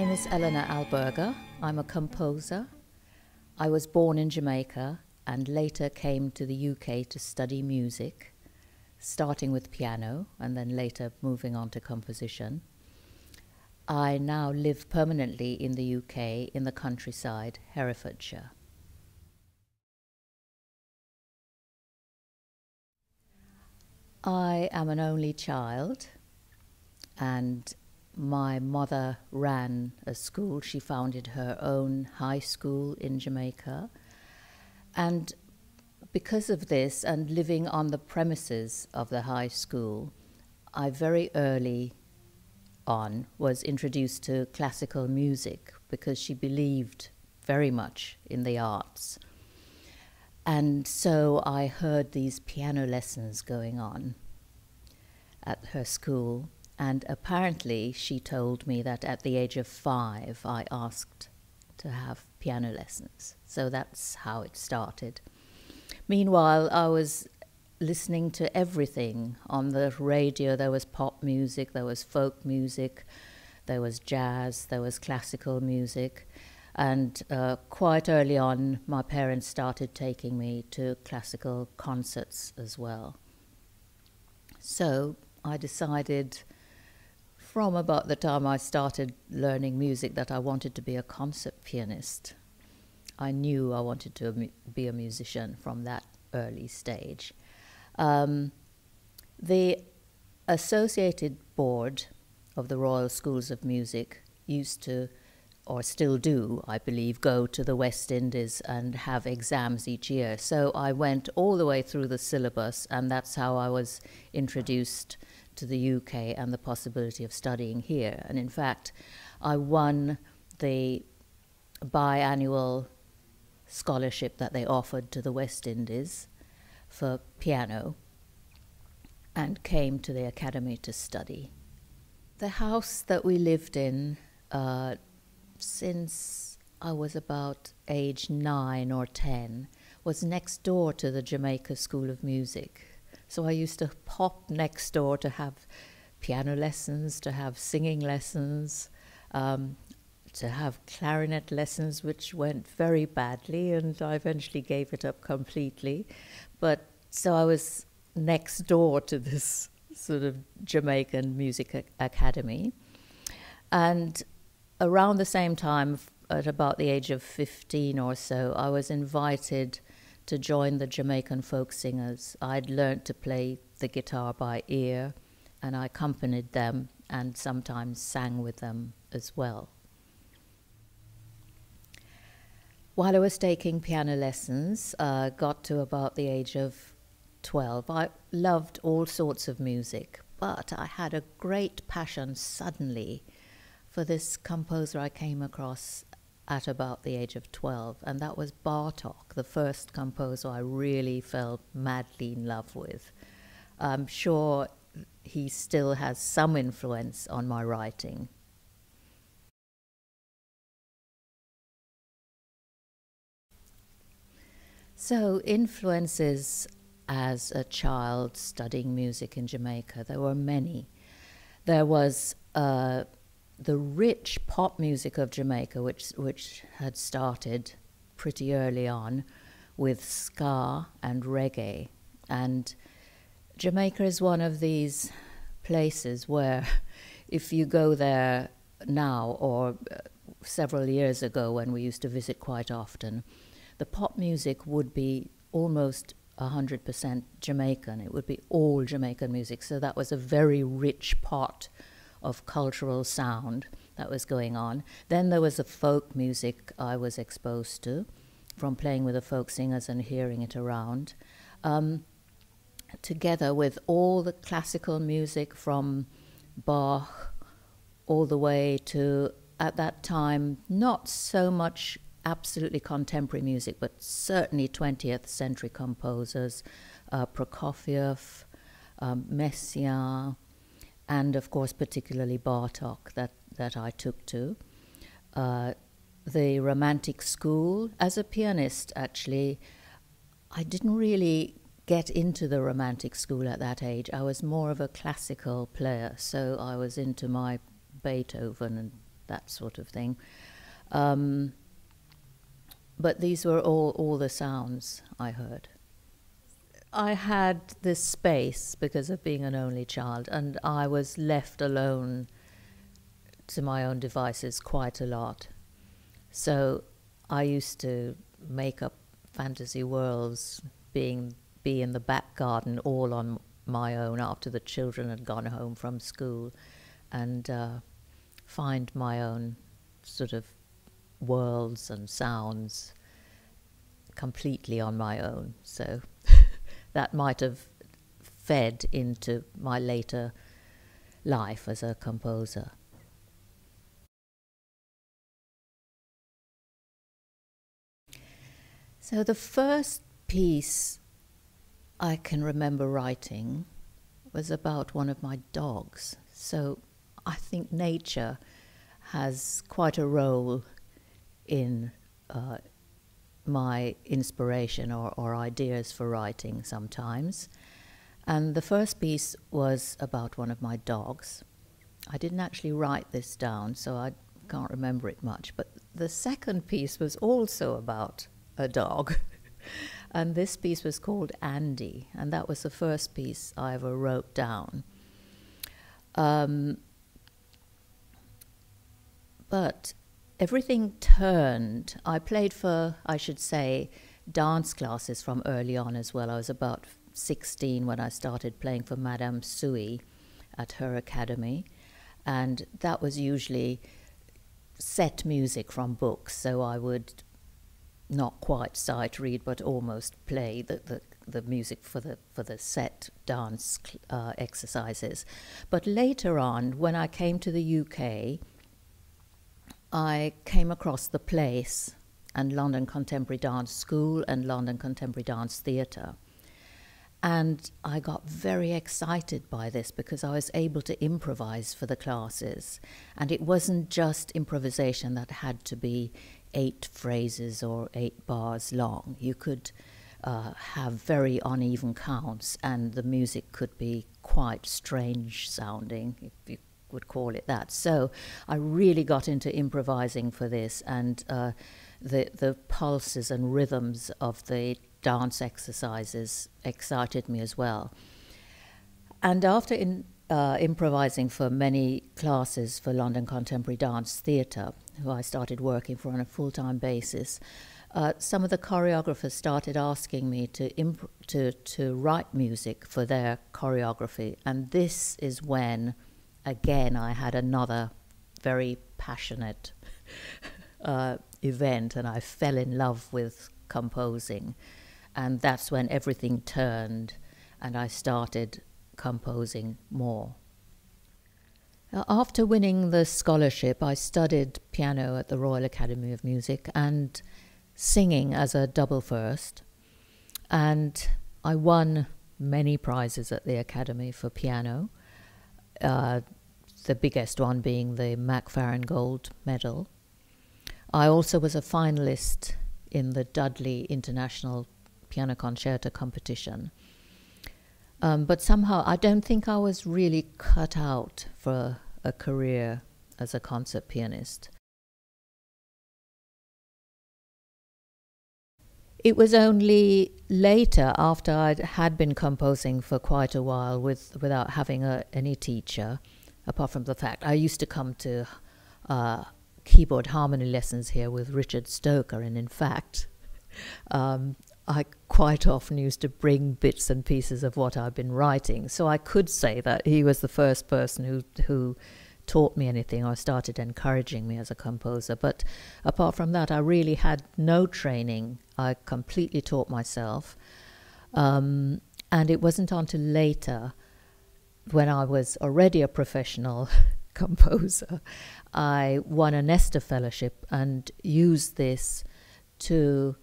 name is Eleanor Alberga. I'm a composer. I was born in Jamaica and later came to the UK to study music, starting with piano and then later moving on to composition. I now live permanently in the UK in the countryside, Herefordshire. I am an only child, and my mother ran a school. She founded her own high school in Jamaica. And because of this, and living on the premises of the high school, I very early on was introduced to classical music because she believed very much in the arts. And so I heard these piano lessons going on at her school. And apparently she told me that at the age of 5, I asked to have piano lessons. So that's how it started. Meanwhile, I was listening to everything on the radio. There was pop music, there was folk music, there was jazz, there was classical music. And quite early on, my parents started taking me to classical concerts as well. So I decided from about the time I started learning music that I wanted to be a concert pianist. I knew I wanted to be a musician from that early stage. The Associated Board of the Royal Schools of Music used to, or still do, I believe, go to the West Indies and have exams each year. So I went all the way through the syllabus, and that's how I was introduced to the UK and the possibility of studying here. And in fact, I won the biannual scholarship that they offered to the West Indies for piano and came to the academy to study. The house that we lived in since I was about age 9 or 10 was next door to the Jamaica School of Music. So I used to pop next door to have piano lessons, to have singing lessons, to have clarinet lessons, which went very badly, and I eventually gave it up completely. But so I was next door to this sort of Jamaican music academy. And around the same time, at about the age of 15 or so, I was invited to join the Jamaican folk singers. I'd learned to play the guitar by ear, and I accompanied them and sometimes sang with them as well. While I was taking piano lessons, got to about the age of 12, I loved all sorts of music, but I had a great passion suddenly for this composer I came across at about the age of 12, and that was Bartók, the first composer I really fell madly in love with. I'm sure he still has some influence on my writing. So, influences as a child studying music in Jamaica, there were many. There was the rich pop music of Jamaica, which had started pretty early on with ska and reggae. And Jamaica is one of these places where if you go there now or several years ago when we used to visit quite often, the pop music would be almost 100% Jamaican. It would be all Jamaican music. So that was a very rich pot of cultural sound that was going on. Then there was the folk music I was exposed to from playing with the folk singers and hearing it around, together with all the classical music from Bach all the way to, at that time, not so much absolutely contemporary music, but certainly 20th century composers, Prokofiev, Messiaen, and of course particularly Bartók that I took to. The Romantic School. As a pianist, actually, I didn't really get into the Romantic School at that age. I was more of a classical player, so I was into my Beethoven and that sort of thing. But these were all the sounds I heard. I had this space because of being an only child, and I was left alone to my own devices quite a lot. So I used to make up fantasy worlds, be in the back garden all on my own after the children had gone home from school, and find my own sort of worlds and sounds completely on my own. So that might have fed into my later life as a composer. So the first piece I can remember writing was about one of my dogs. So I think nature has quite a role in my inspiration or ideas for writing sometimes. And the first piece was about one of my dogs. I didn't actually write this down, so I can't remember it much. But the second piece was also about a dog. And this piece was called Andy, and that was the first piece I ever wrote down. But everything turned. I played for, I should say, dance classes from early on as well. I was about 16 when I started playing for Madame Sui at her academy, and that was usually set music from books, so I would not quite sight read, but almost play the music for the set dance exercises. But later on, when I came to the UK, I came across the Place and London Contemporary Dance School and London Contemporary Dance Theatre. And I got very excited by this because I was able to improvise for the classes. And it wasn't just improvisation that had to be 8 phrases or 8 bars long. You could have very uneven counts, and the music could be quite strange sounding, if you would call it that. So I really got into improvising for this, and the pulses and rhythms of the dance exercises excited me as well. And after improvising for many classes for London Contemporary Dance Theatre, who I started working for on a full-time basis, some of the choreographers started asking me to write music for their choreography. And this is when, again, I had another very passionate event, and I fell in love with composing. And that's when everything turned, and I started composing more. After winning the scholarship, I studied piano at the Royal Academy of Music and singing as a double first. And I won many prizes at the Academy for piano, the biggest one being the McFarren Gold Medal. I also was a finalist in the Dudley International Piano Concerto competition. But somehow I don't think I was really cut out for a career as a concert pianist. It was only later, after I had been composing for quite a while without having any teacher, apart from the fact I used to come to keyboard harmony lessons here with Richard Stoker, and in fact I quite often used to bring bits and pieces of what I've been writing. So I could say that he was the first person who taught me anything or started encouraging me as a composer. But apart from that, I really had no training. I completely taught myself. And it wasn't until later, when I was already a professional composer, I won a Nestor Fellowship and used this to,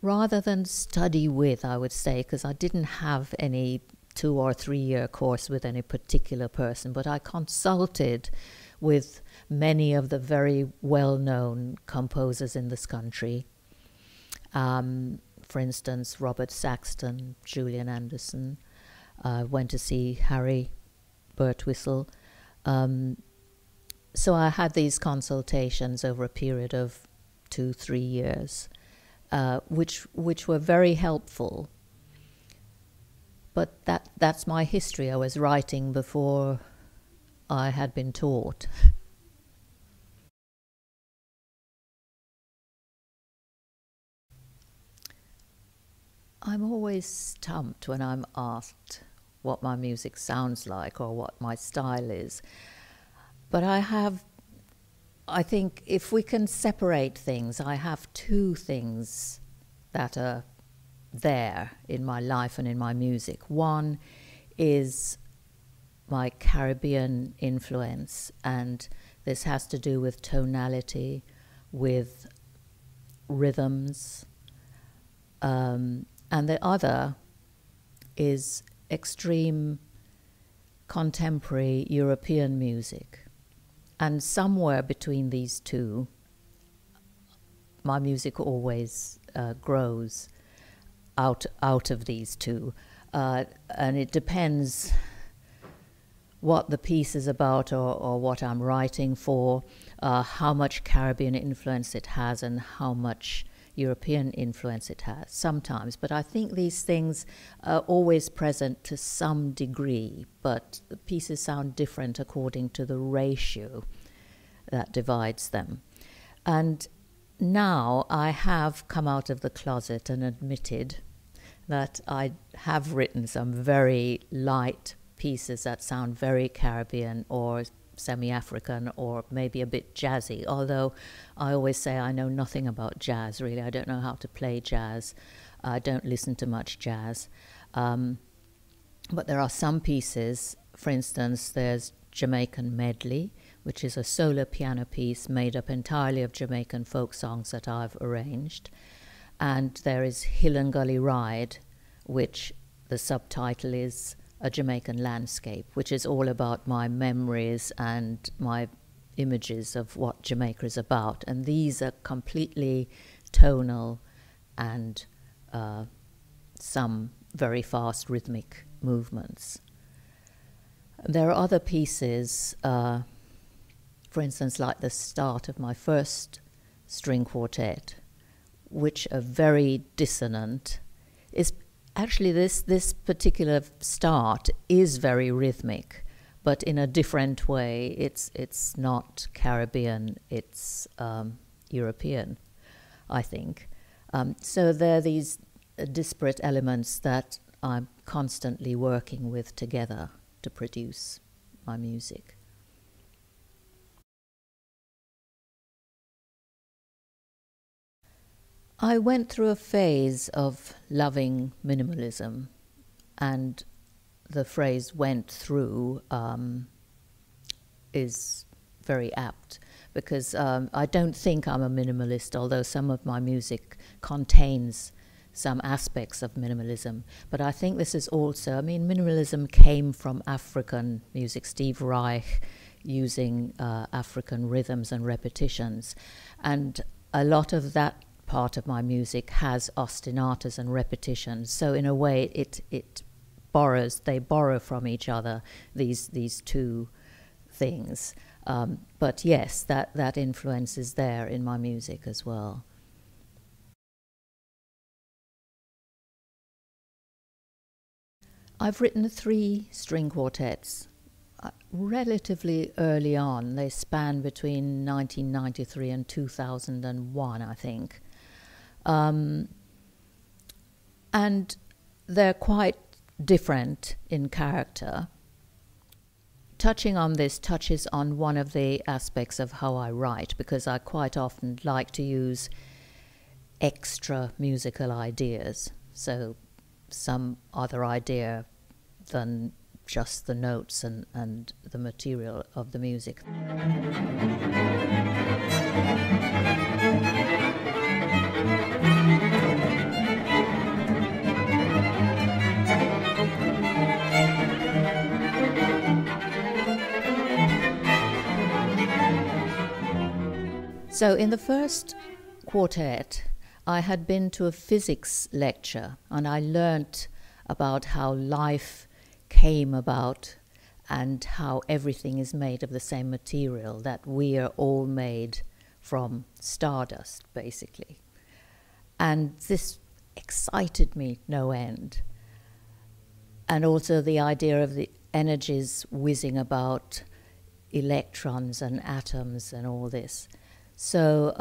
rather than study with, I would say, because I didn't have any 2 or 3 year course with any particular person, but I consulted with many of the very well-known composers in this country. For instance, Robert Saxton, Julian Anderson. Went to see Harry Birtwistle. so I had these consultations over a period of 2-3 years, which were very helpful. But that's my history. I was writing before I had been taught. I'm always stumped when I'm asked what my music sounds like or what my style is. But I think if we can separate things, I have two things that are there in my life and in my music. One is my Caribbean influence, and this has to do with tonality, with rhythms, and the other is extreme contemporary European music. And somewhere between these two, my music always grows out of these two. And it depends what the piece is about or what I'm writing for, how much Caribbean influence it has and how much European influence it has sometimes. But I think these things are always present to some degree, but the pieces sound different according to the ratio that divides them. And now I have come out of the closet and admitted that I have written some very light pieces that sound very Caribbean or semi-African or maybe a bit jazzy, although I always say I know nothing about jazz, really. I don't know how to play jazz. I don't listen to much jazz. But there are some pieces, for instance, there's Jamaican Medley, which is a solo piano piece made up entirely of Jamaican folk songs that I've arranged. And there is Hill and Gully Ride, which the subtitle is A Jamaican Landscape, which is all about my memories and my images of what Jamaica is about. And these are completely tonal and some very fast rhythmic movements. There are other pieces, for instance, like the start of my first string quartet, which are very dissonant. Is actually this particular start is very rhythmic, but in a different way. It's not Caribbean, it's European, I think. So there are these disparate elements that I'm constantly working with together to produce my music. I went through a phase of loving minimalism, and the phrase "went through" is very apt, because I don't think I'm a minimalist, although some of my music contains some aspects of minimalism. But I think this is also, minimalism came from African music, Steve Reich using African rhythms and repetitions, and a lot of that part of my music has ostinatos and repetitions. So in a way, they borrow from each other, these two things. But yes, that influence is there in my music as well. I've written 3 string quartets relatively early on. They span between 1993 and 2001, I think. And they're quite different in character. Touching on this touches on one of the aspects of how I write, because I quite often like to use extra musical ideas. So some other idea than just the notes and the material of the music. So in the first quartet, I had been to a physics lecture, and I learnt about how life came about and how everything is made of the same material, that we are all made from stardust, basically. And this excited me no end. And also the idea of the energies whizzing about, electrons and atoms and all this. So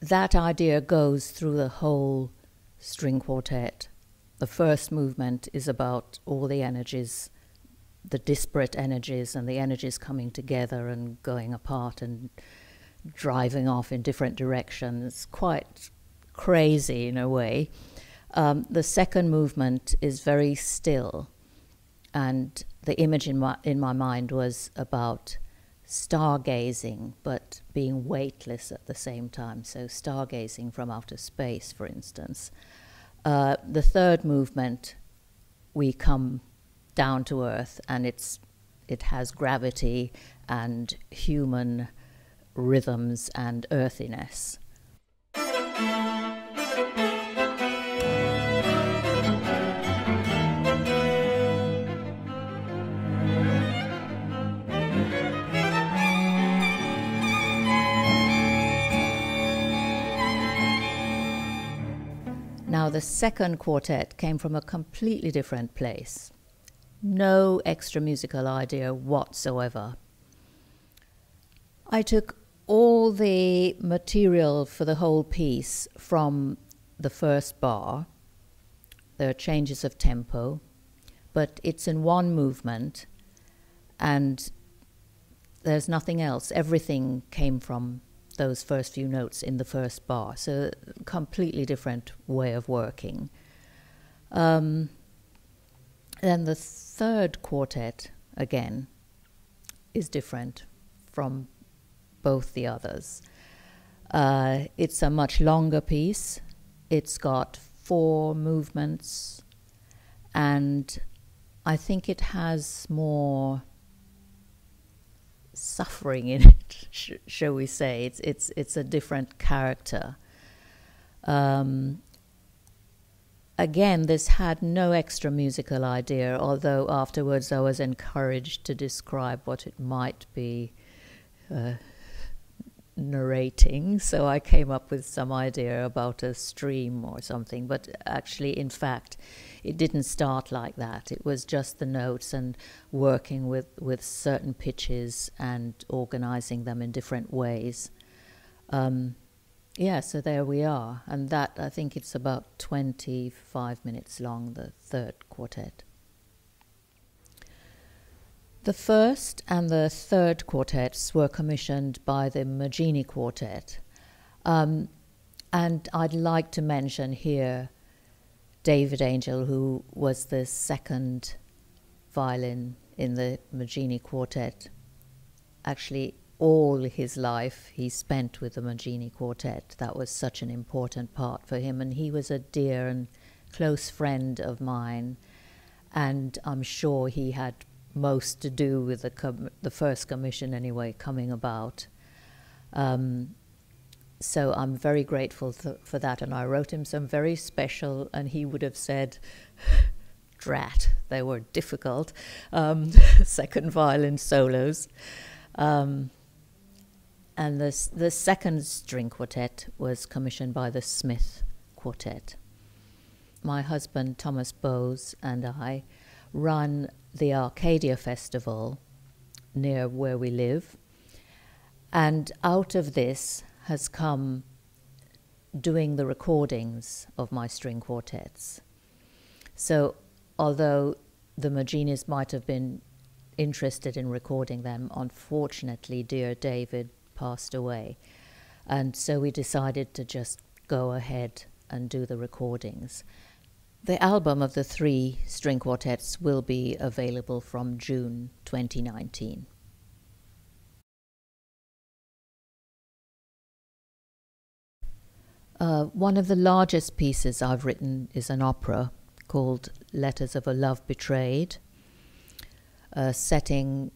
that idea goes through the whole string quartet. The first movement is about all the energies, the disparate energies, and the energies coming together and going apart and driving off in different directions. Quite crazy in a way. The second movement is very still, and the image in my mind was about stargazing, but being weightless at the same time. So stargazing from outer space, for instance. The third movement, we come down to earth, and it has gravity and human rhythms and earthiness. Now, the second quartet came from a completely different place. No extra musical idea whatsoever. I took all the material for the whole piece from the first bar. There are changes of tempo, but it's in one movement, and there's nothing else. Everything came from those first few notes in the first bar. So completely different way of working. Then the third quartet, again, is different from both the others. It's a much longer piece. It's got 4 movements, and I think it has more suffering in it, shall we say. It's a different character. Again, this had no extra musical idea, although afterwards I was encouraged to describe what it might be narrating. So I came up with some idea about a stream or something, but actually, in fact, it didn't start like that. It was just the notes and working with certain pitches and organizing them in different ways. Yeah, so there we are. And that, I think it's about 25 minutes long, the third quartet. The first and the third quartets were commissioned by the Maggini Quartet. And I'd like to mention here David Angel, who was the second violin in the Maggini Quartet. Actually, all his life he spent with the Maggini Quartet. That was such an important part for him, and he was a dear and close friend of mine, and I'm sure he had most to do with the first commission anyway coming about. So I'm very grateful for that, and I wrote him some very special, and he would have said, drat, they were difficult, second violin solos. And the second string quartet was commissioned by the Smith Quartet. My husband, Thomas Bowes, and I run the Arcadia Festival near where we live. And out of this has come doing the recordings of my string quartets. So although the Magginis might have been interested in recording them, unfortunately, dear David passed away. And so we decided to just go ahead and do the recordings. The album of the 3 string quartets will be available from June 2019. One of the largest pieces I've written is an opera called Letters of a Love Betrayed, setting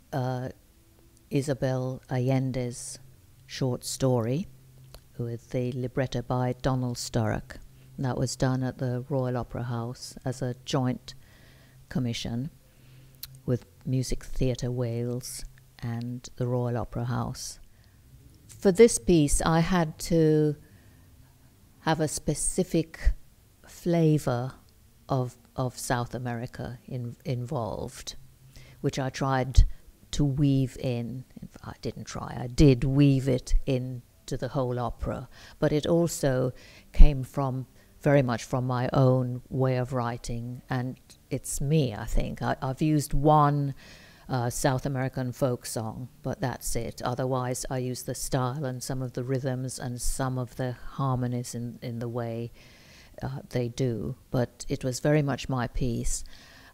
Isabel Allende's short story with the libretto by Donald Sturrock. That was done at the Royal Opera House as a joint commission with Music Theatre Wales and the Royal Opera House. For this piece, I had to have a specific flavour of South America involved, which I tried to weave in. I didn't try, I did weave it into the whole opera, but it also came from very much from my own way of writing, and it's me, I think. I've used one South American folk song, but that's it. Otherwise, I use the style and some of the rhythms and some of the harmonies in the way they do. But it was very much my piece.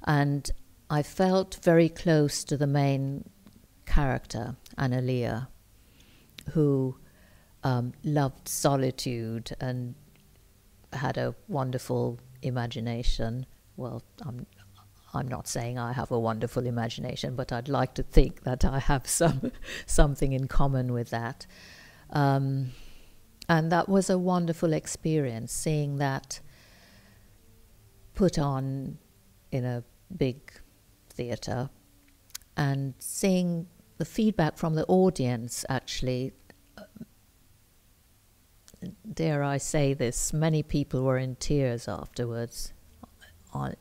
And I felt very close to the main character, Analia, who loved solitude and had a wonderful imagination. Well, I'm not saying I have a wonderful imagination, but I'd like to think that I have something in common with that. And that was a wonderful experience, seeing that put on in a big theatre and seeing the feedback from the audience, actually. Dare I say this, many people were in tears afterwards on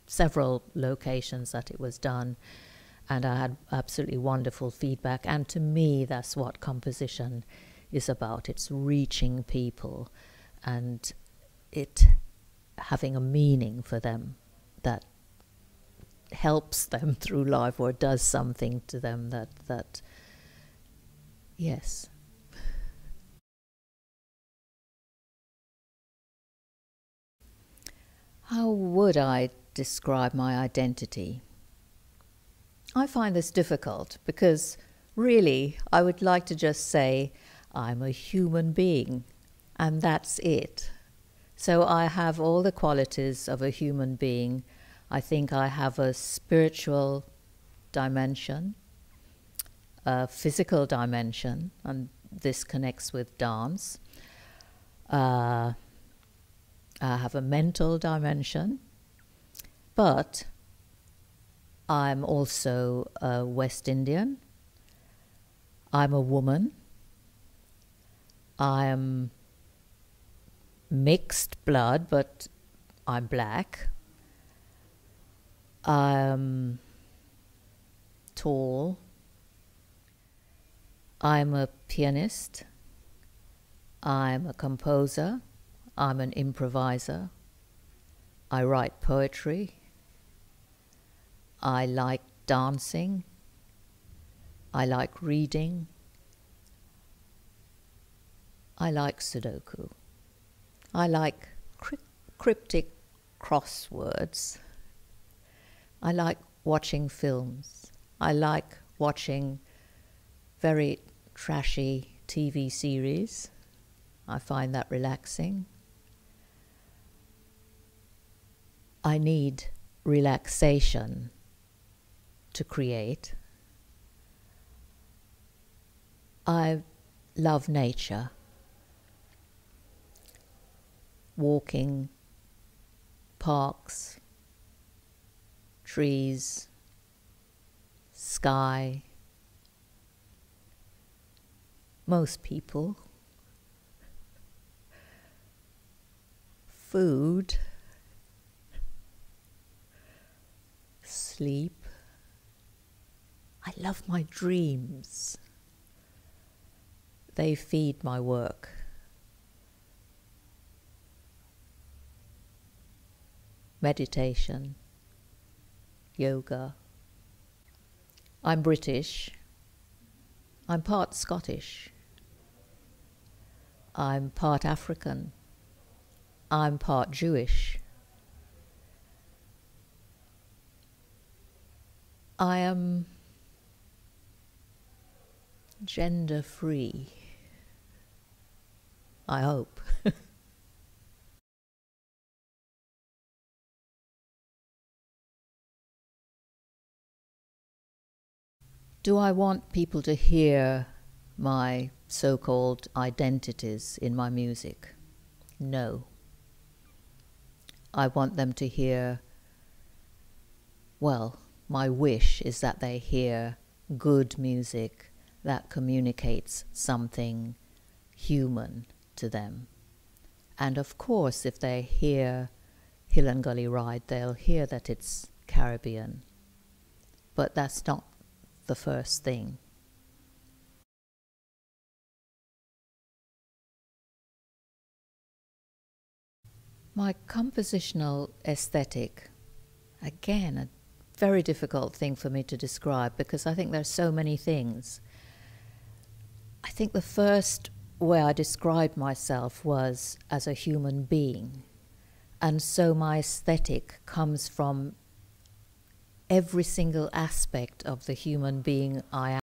several locations that it was done, and I had absolutely wonderful feedback. And to me, that's what composition is about. It's reaching people and it having a meaning for them that helps them through life or does something to them that yes. How would I describe my identity? I find this difficult because really I would like to just say I'm a human being and that's it. So I have all the qualities of a human being. I think I have a spiritual dimension, a physical dimension, and this connects with dance. I have a mental dimension, but I'm also a West Indian. I'm a woman. I'm mixed blood, but I'm black. I'm tall. I'm a pianist. I'm a composer. I'm an improviser. I write poetry. I like dancing. I like reading. I like Sudoku. I like cryptic crosswords. I like watching films. I like watching very trashy TV series. I find that relaxing. I need relaxation to create. I love nature. Walking, parks, trees, sky. Most people. Food. Sleep. I love my dreams. They feed my work. Meditation, yoga. I'm British. I'm part Scottish. I'm part African. I'm part Jewish. I am gender free. I hope. Do I want people to hear my so-called identities in my music? No. I want them to hear, well, my wish is that they hear good music that communicates something human to them. And of course, if they hear Hill and Gully Ride, they'll hear that it's Caribbean. But that's not the first thing. My compositional aesthetic, again, a very difficult thing for me to describe because I think there's so many things. I think the first way I described myself was as a human being. And so my aesthetic comes from every single aspect of the human being I am.